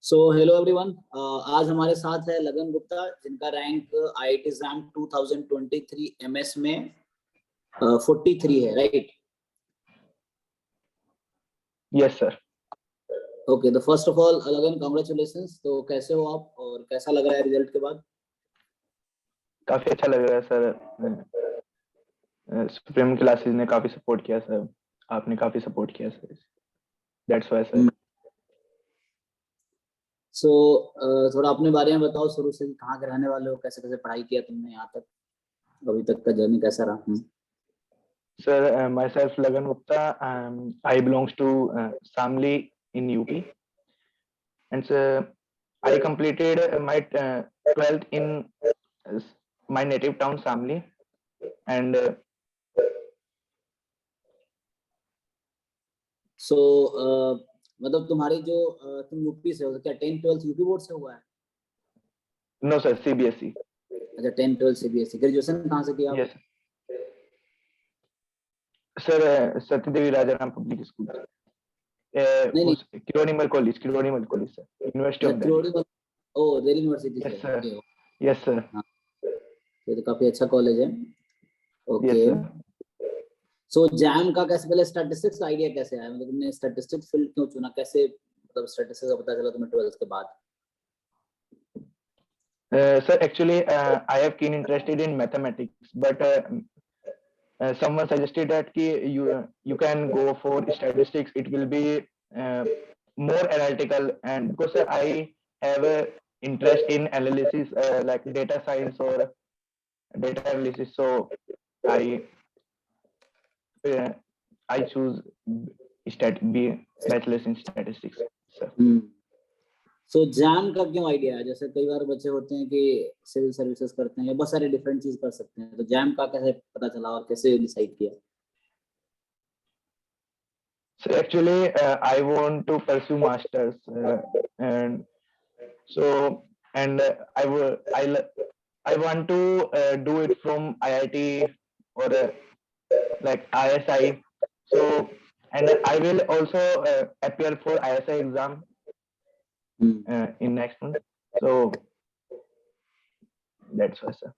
So hello everyone, आज हमारे साथ है लगन गुप्ता, जिनका रैंक आईआईटी एग्जाम 2023 एमएस में 43 है, राइट? Yes sir. ओके, तो फर्स्ट ऑफ ऑल लगन, कांग्रेचुलेशंस। तो कैसे हो आप और कैसा लग रहा है रिजल्ट के बाद? काफी अच्छा लग रहा है सर। सुप्रीम क्लासेस ने काफी सपोर्ट किया सर, आपने काफी सपोर्ट किया सर, दैट्स व्हाई सर। सो थोड़ा अपने बारे में बताओ, शुरू से कहाँ के रहने वाले हो, कैसे कैसे पढ़ाई किया तुमने यहाँ तक, अभी तक का जर्नी कैसा रहा? Sir myself Lagan Gupta, I belongs to Shamli in UP and I completed my 12th in my native town Samli and सो मतलब तुम्हारी जो तुम यूपी से हो, तो क्या 10th 12th यूपी बोर्ड से हुआ है? No sir, CBSE। अच्छा, 10th 12th CBSE। ग्रेजुएशन कहाँ से किया? Yes sir, Satyadevi Rajaram public school, नहीं, Kirorimal college sir, university of Delhi. Oh, Delhi university से। Yes sir, okay, yes sir. हाँ, ये तो काफी अच्छा कॉलेज है। Okay, yes sir. So JAM का कैसे, पहले स्टैटिस्टिक्स का आइडिया कैसे आया? मतलब तुमने स्टैटिस्टिक्स फील्ड क्यों चुना, कैसे मतलब स्टैटिस्टिक्स का पता चला तुम्हें 12th के बाद? Sir, actually, I have keen interested in mathematics, but someone suggested that you can go for statistics. It will be more analytical, and because I have a interest in analysis, like data science or data analysis, so I uh, I choose bachelor's in statistics, sir. So JAM का क्यों idea है? जैसे कई बार बच्चे होते हैं कि civil services करते हैं या बहुत सारे डिफरेंट चीज कर सकते हैं, तो जैम का कैसे पता चला और कैसे डिसाइड किया? So actually, I want to pursue masters, and so and I want to do it from IIT or like ISI. So and I will also appear for ISI exam in next month. So that's why, sir.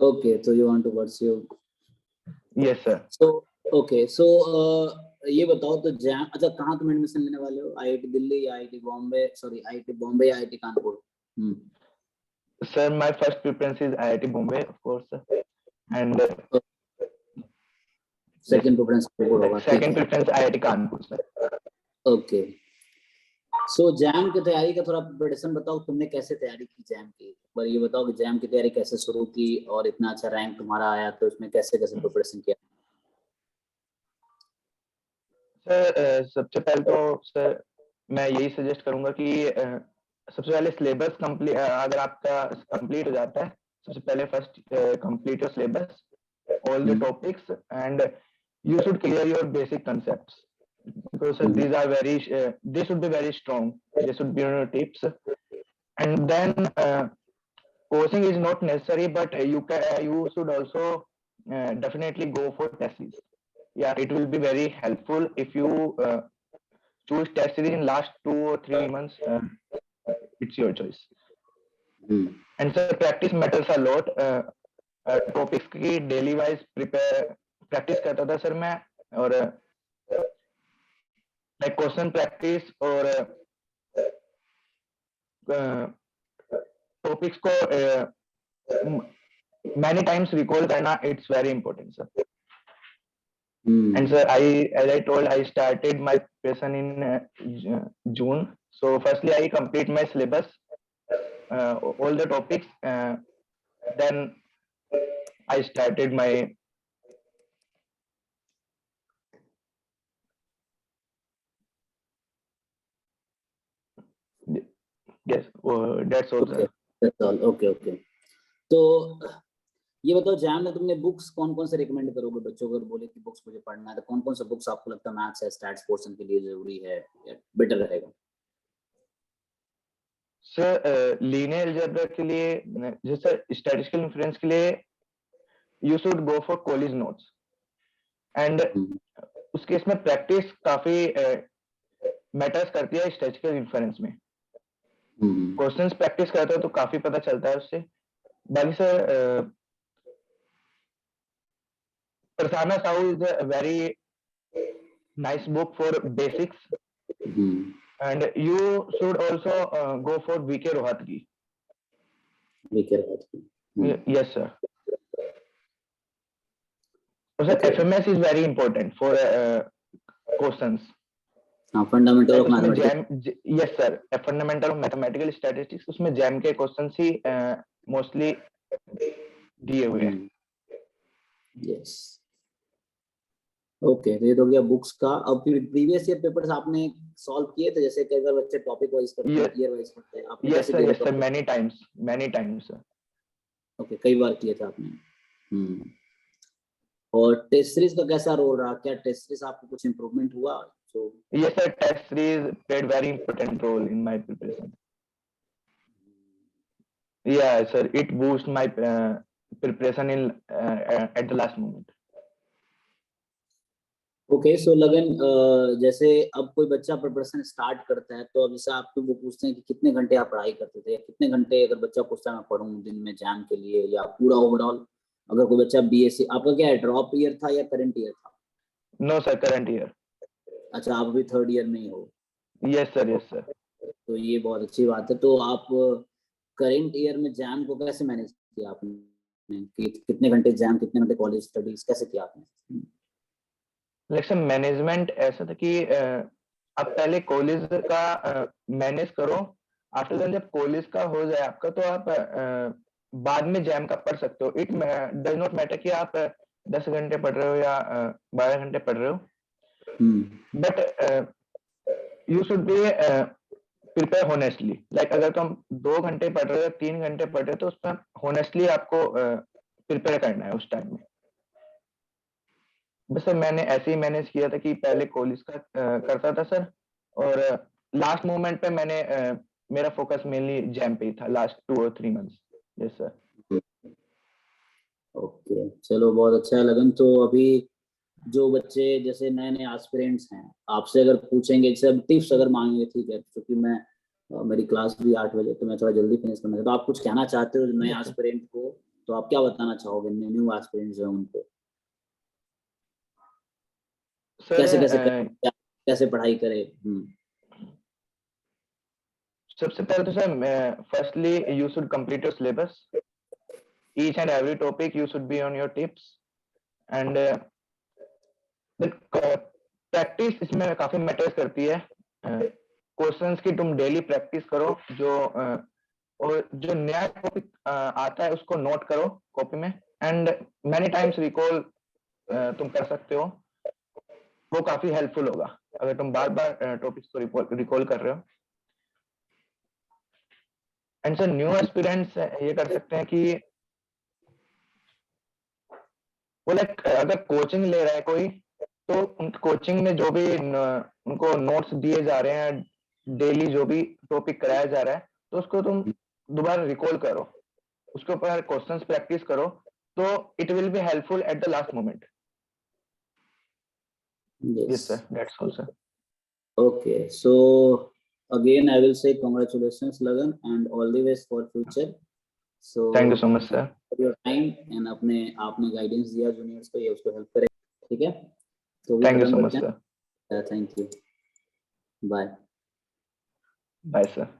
Okay, so you want to pursue? Yes, sir. So okay, so ये बताओ, तो jam, अच्छा कहाँ तुम admission लेने वाले हो? IIT Delhi या IIT Bombay, sorry IIT Bombay या IIT Kanpur? Sir, my first preference is IIT Bombay, of course, and second preference Kanpur होगा? Second preference IIT Kanpur, sir. Okay, so JAM की तैयारी का थोड़ा प्रिपरेशन बताओ, तुमने कैसे तैयारी की जैम की? पर ये बताओ कि जैम की तैयारी कैसे शुरू की और इतना अच्छा रैंक तुम्हारा आया, तो इसमें कैसे कैसे प्रिपरेशन किया? सर सबसे पहले तो सर मैं यही सजेस्ट करूंगा कि सबसे पहले सिलेबस कंप्लीट, अगर आपका कंप्लीट हो जाता है, सबसे पहले first complete your syllabus, all the topics, and you should clear your basic concepts, because these are very they should be very strong, they should be your tips, and then coaching is not necessary, but you should also definitely go for tests. Yeah, it will be very helpful if you choose test series in last 2 or 3 months. It's your choice. And so practice matters a lot. Topics की daily wise practice करता था sir मैं, और like question practice और topics को many times recall करना, it's very important sir. And sir, as I told, I started my preparation in June. So firstly, I complete my syllabus, all the topics. Then I started my yes, that's all sir. That's all. Okay. तो ये बताओ, jam में तुमने books कौन कौन से recommend करोगे बच्चों को? अगर बोले कि बुक्स मुझे पढ़ना है, तो कौन कौन से बुक्स आपको लगता है मैथ्स या स्टैट्स पोर्शन के लिए जरूरी है, बेटर रहेगा? सर लीनियर अलजेब्रा के लिए, जैसे स्टैटिस्टिकल इन्फ्रेंस के लिए, you should go for college notes, and उसके इसमें प्रैक्टिस काफी मैटर्स करती है स्टैटिस्टिकल इन्फरेंस में। हम्म, क्वेश्चंस प्रैक्टिस करते हो तो काफी पता चलता है उससे। बाकी sir Prasanna Sahu is a very nice book for basics hmm, and you should also go for VK Rohatgi. वीकेयर बात की। Yes sir. Sir okay, FMS is very important for questions. हाँ, फंडामेंटल लाइक ऑफ उसमें mathematics. JAM, yes sir, fundamental of mathematical statistics, उसमें JAM के questions ही mostly दिए हुए हैं। यस, ओके, तो ये तो गया बुक्स का। अब फिर प्रीवियस ईयर पेपर्स आपने सॉल्व किए थे, जैसे कि अगर बच्चे टॉपिक वाइज करते हैं, ईयर वाइज करते हैं, आपने कैसे किए थे yes sir, topic? Many times sir. Okay, कई बार किए थे आपने। हम्म, और टेस्ट सीरीज का कैसा रोल रहा? क्या टेस्ट सीरीज आपको कुछ इम्प्रूवमेंट हुआ? तो Yes sir, test series played very important role in my preparation. Yeah sir, it boosts my preparation in at the last moment. Okay, so Lagan, जैसे अब कोई बच्चा प्रिपरेशन स्टार्ट करता है, तो अब जैसे आपको वो पूछते हैं कि कितने घंटे आप पढ़ाई करते थे, या कितने घंटे अगर बच्चा पूछता है मैं पढ़ूं दिन में एग्जाम के लिए, या पूरा ओवरऑल? अगर कोई बच्चा बीएससी, आपका क्या है, ड्रॉप ईयर था या करंट ईयर था? No sir, current year. अच्छा, आप अभी थर्ड ईयर में ही हो। Yes sir, yes sir. तो ये बहुत अच्छी बात है। तो आप करंट ईयर में जैम को कैसे मैनेज किया आपने, कि कितने घंटे एग्जाम, कितने घंटे कॉलेज स्टडीज, कैसे किया आपने? Like sir, मैनेजमेंट ऐसा था कि आप पहले कॉलेज का मैनेज करो। आफ्टर देन जब कॉलेज का हो जाए आपका, तो आप बाद में जैम का पढ़ सकते हो। इट डज नॉट मैटर कि आप 10 घंटे पढ़ रहे हो या 12 घंटे पढ़ रहे हो, but you should be prepare honestly. Like अगर तुम 2 घंटे पढ़ रहे हो, 3 घंटे पढ़ रहे हो, तो उसमें होनेस्टली आपको प्रिपेयर करना है उस टाइम में। बस सर मैंने ऐसे ही मैनेज किया था कि पहले कॉलेज का करता था सर, और लास्ट मोमेंट पे मैंने मेरा फोकस मेनली जैम पे ही था लास्ट 2 और 3 मंथ्स। Yes sir. ओके, चलो बहुत अच्छा है लगन। तो अभी जो बच्चे जैसे नए नए एस्पिरेंट्स हैं, आपसे अगर पूछेंगे, जैसे टिप्स अगर मांगेंगे, ठीक है, क्योंकि मैं मेरी क्लास भी 8 बजे, तो मैं थोड़ा जल्दी फिनिश करना चाहता हूँ, तो आप कुछ कहना चाहते हो नए यस सर। एस्पिरेंट को, तो आप क्या बताना चाहोगे न्यू एस्पिरेंट्स जो हैं उनको? सर कैसे कैसे कैसे पढ़ाई करे? सबसे पहले तो sir firstly you should complete your syllabus. Each and every topic you should be on your tips, and practice इसमें काफी मैटर्स करती है। क्वेश्चंस की तुम डेली प्रैक्टिस करो, और जो नया टॉपिक आता है उसको नोट करो कॉपी में, एंड मैनी टाइम्स रिकॉल तुम कर सकते हो। वो काफी हेल्पफुल होगा अगर तुम बार बार टॉपिक्स को रिकॉल कर रहे हो। एंड सर न्यू एस्पिरेंट्स ये कर सकते हैं कि वो लाइक अगर कोचिंग ले रहा है कोई, तो उन कोचिंग में जो भी उनको नोट्स दिए जा रहे हैं, डेली जो भी टॉपिक कराया जा रहा है, तो उसको तुम दोबारा रिकॉल करो, उसके ऊपर क्वेश्चंस प्रैक्टिस करो, तो it will be helpful at the last moment. Yes, yes sir, that's all sir. Okay, so again I will say congratulations Lagan and all the best for future. So thank you so much sir. for your time and अपने आपने guidance दिया juniors को, ये उसको help करेगा, ठीक है? तो भी थैंक यू खत्म सो मच करते सर। हैं। Thank you, bye. Bye sir.